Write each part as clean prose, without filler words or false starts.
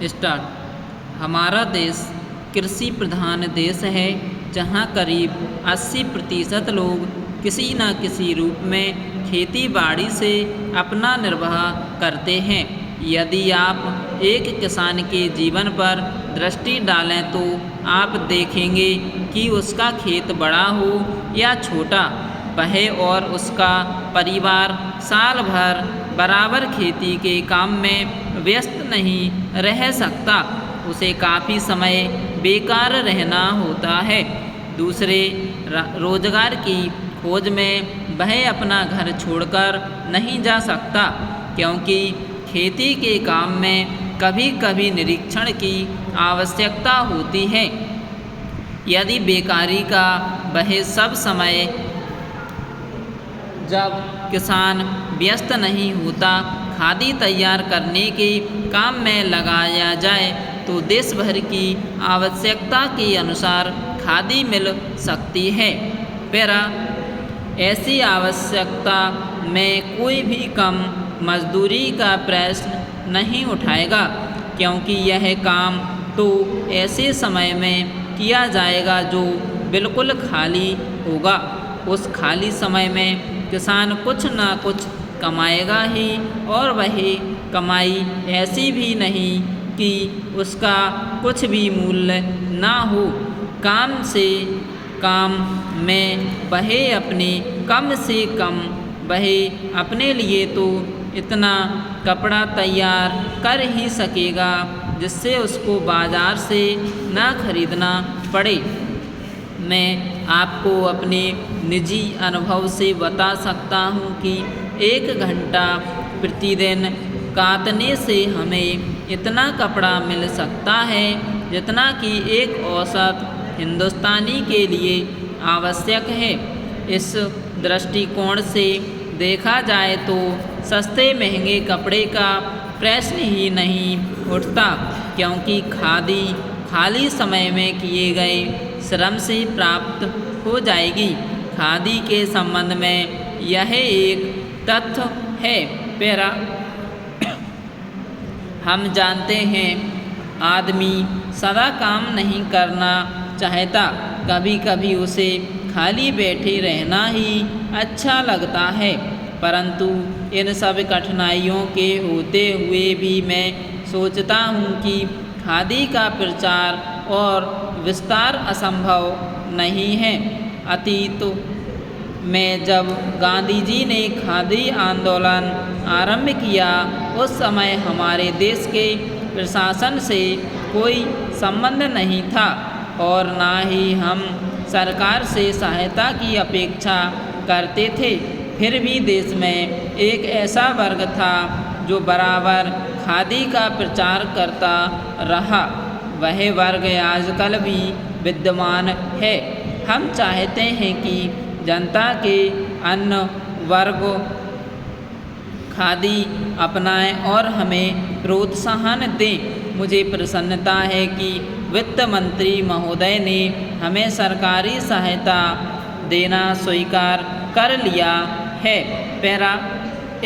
Start. हमारा देश कृषि प्रधान देश है, जहां करीब 80% लोग किसी न किसी रूप में खेती बाड़ी से अपना निर्वाह करते हैं। यदि आप एक किसान के जीवन पर दृष्टि डालें तो आप देखेंगे कि उसका खेत बड़ा हो या छोटा, वह और उसका परिवार साल भर बराबर खेती के काम में व्यस्त नहीं रह सकता। उसे काफ़ी समय बेकार रहना होता है। दूसरे रोजगार की खोज में वह अपना घर छोड़कर नहीं जा सकता, क्योंकि खेती के काम में कभी कभी निरीक्षण की आवश्यकता होती है। यदि बेकारी का वह सब समय जब किसान व्यस्त नहीं होता खादी तैयार करने के काम में लगाया जाए तो देश भर की आवश्यकता के अनुसार खादी मिल सकती है। पैरा, ऐसी आवश्यकता में कोई भी कम मजदूरी का प्रश्न नहीं उठाएगा, क्योंकि यह काम तो ऐसे समय में किया जाएगा जो बिल्कुल खाली होगा। उस खाली समय में किसान कुछ न कुछ कमाएगा ही, और वही कमाई ऐसी भी नहीं कि उसका कुछ भी मूल्य ना हो। काम से काम में वह अपने कम से कम वह अपने लिए तो इतना कपड़ा तैयार कर ही सकेगा जिससे उसको बाजार से ना खरीदना पड़े। मैं आपको अपने निजी अनुभव से बता सकता हूँ कि 1 घंटा प्रतिदिन काटने से हमें इतना कपड़ा मिल सकता है जितना कि एक औसत हिंदुस्तानी के लिए आवश्यक है। इस दृष्टिकोण से देखा जाए तो सस्ते महंगे कपड़े का प्रश्न ही नहीं उठता, क्योंकि खादी खाली समय में किए गए श्रम से प्राप्त हो जाएगी। खादी के संबंध में यह एक तथ्य है। पैरा, हम जानते हैं आदमी सदा काम नहीं करना चाहता, कभी कभी उसे खाली बैठे रहना ही अच्छा लगता है। परंतु इन सब कठिनाइयों के होते हुए भी मैं सोचता हूँ कि खादी का प्रचार और विस्तार असंभव नहीं है। अतीत में जब गांधी जी ने खादी आंदोलन आरंभ किया, उस समय हमारे देश के प्रशासन से कोई संबंध नहीं था और ना ही हम सरकार से सहायता की अपेक्षा करते थे। फिर भी देश में एक ऐसा वर्ग था जो बराबर खादी का प्रचार करता रहा। वह वर्ग आजकल भी विद्यमान है। हम चाहते हैं कि जनता के अन्य वर्ग खादी अपनाएं और हमें प्रोत्साहन दें। मुझे प्रसन्नता है कि वित्त मंत्री महोदय ने हमें सरकारी सहायता देना स्वीकार कर लिया है। पैरा,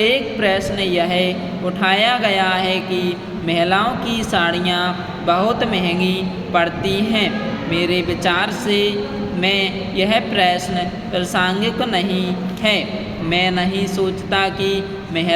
एक प्रश्न यह उठाया गया है कि महिलाओं की साड़ियाँ बहुत महंगी पड़ती हैं। मेरे विचार से मैं यह प्रश्न प्रासंगिक नहीं है। मैं नहीं सोचता कि